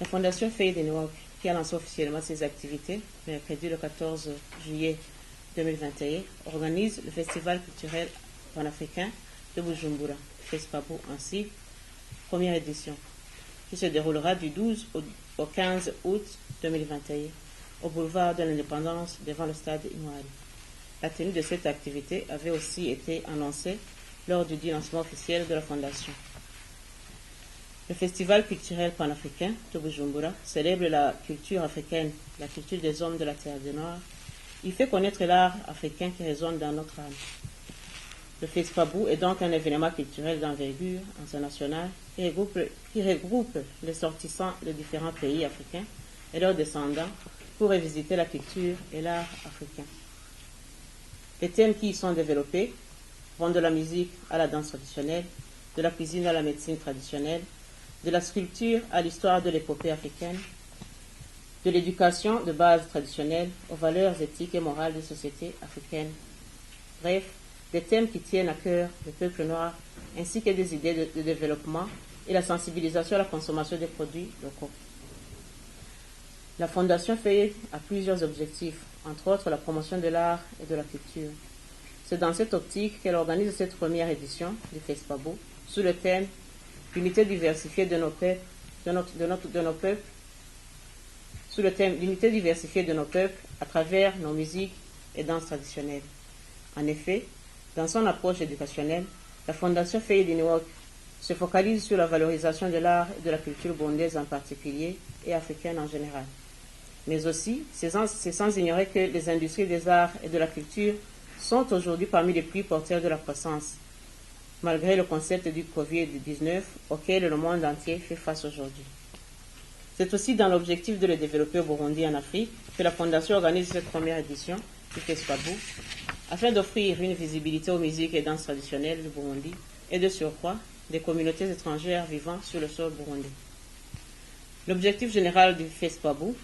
La Fondation Feye de Newark, qui a lancé officiellement ses activités mercredi le 14 juillet 2021, organise le Festival culturel panafricain de Bujumbura, FESPABO ainsi, première édition, qui se déroulera du 12 au 15 août 2021 au boulevard de l'Indépendance devant le stade Inouari. La tenue de cette activité avait aussi été annoncée lors du lancement officiel de la Fondation. Le Festival culturel panafricain de Bujumbura célèbre la culture africaine, la culture des hommes de la Terre du Nord. Il fait connaître l'art africain qui résonne dans notre âme. Le FESPABO est donc un événement culturel d'envergure internationale qui regroupe les sortissants de différents pays africains et leurs descendants pour revisiter la culture et l'art africain. Les thèmes qui y sont développés vont de la musique à la danse traditionnelle, de la cuisine à la médecine traditionnelle, de la sculpture à l'histoire de l'épopée africaine, de l'éducation de base traditionnelle aux valeurs éthiques et morales des sociétés africaines. Bref, des thèmes qui tiennent à cœur le peuple noir, ainsi que des idées de développement et la sensibilisation à la consommation des produits locaux. La Fondation Feye a plusieurs objectifs, entre autres la promotion de l'art et de la culture. C'est dans cette optique qu'elle organise cette première édition du FESPABO sous le thème l'unité diversifiée de nos peuples, sous le thème l'unité diversifiée de nos peuples à travers nos musiques et danses traditionnelles. En effet, dans son approche éducationnelle, la Fondation Feye de Newark se focalise sur la valorisation de l'art et de la culture burundaise en particulier et africaine en général. Mais aussi, c'est sans ignorer que les industries des arts et de la culture sont aujourd'hui parmi les plus porteurs de la croissance, malgré le concept du Covid-19 auquel le monde entier fait face aujourd'hui. C'est aussi dans l'objectif de le développer au Burundi en Afrique que la Fondation organise cette première édition du FESPABO, afin d'offrir une visibilité aux musiques et danses traditionnelles du Burundi et de surcroît des communautés étrangères vivant sur le sol burundais. L'objectif général du FESPABO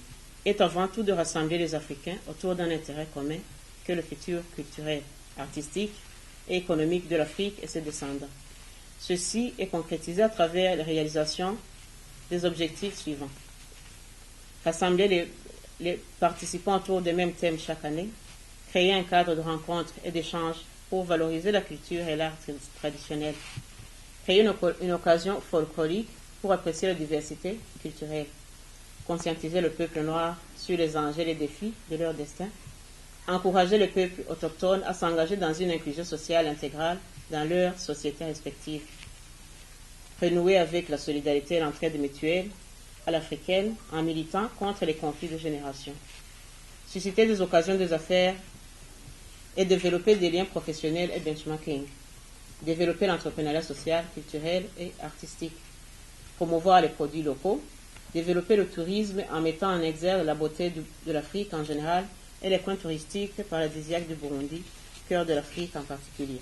est avant tout de rassembler les Africains autour d'un intérêt commun que le futur culturel, artistique et économique de l'Afrique et ses descendants. Ceci est concrétisé à travers la réalisation des objectifs suivants. Rassembler les participants autour des mêmes thèmes chaque année, créer un cadre de rencontres et d'échanges pour valoriser la culture et l'art traditionnel, créer une occasion folklorique pour apprécier la diversité culturelle, conscientiser le peuple noir sur les enjeux et les défis de leur destin, encourager le peuple autochtone à s'engager dans une inclusion sociale intégrale dans leurs sociétés respectives, renouer avec la solidarité et l'entraide mutuelle à l'africaine en militant contre les conflits de génération, susciter des occasions des affaires et développer des liens professionnels et benchmarking, développer l'entrepreneuriat social, culturel et artistique, promouvoir les produits locaux, développer le tourisme en mettant en exergue la beauté de l'Afrique en général et les coins touristiques paradisiaques du Burundi, cœur de l'Afrique en particulier.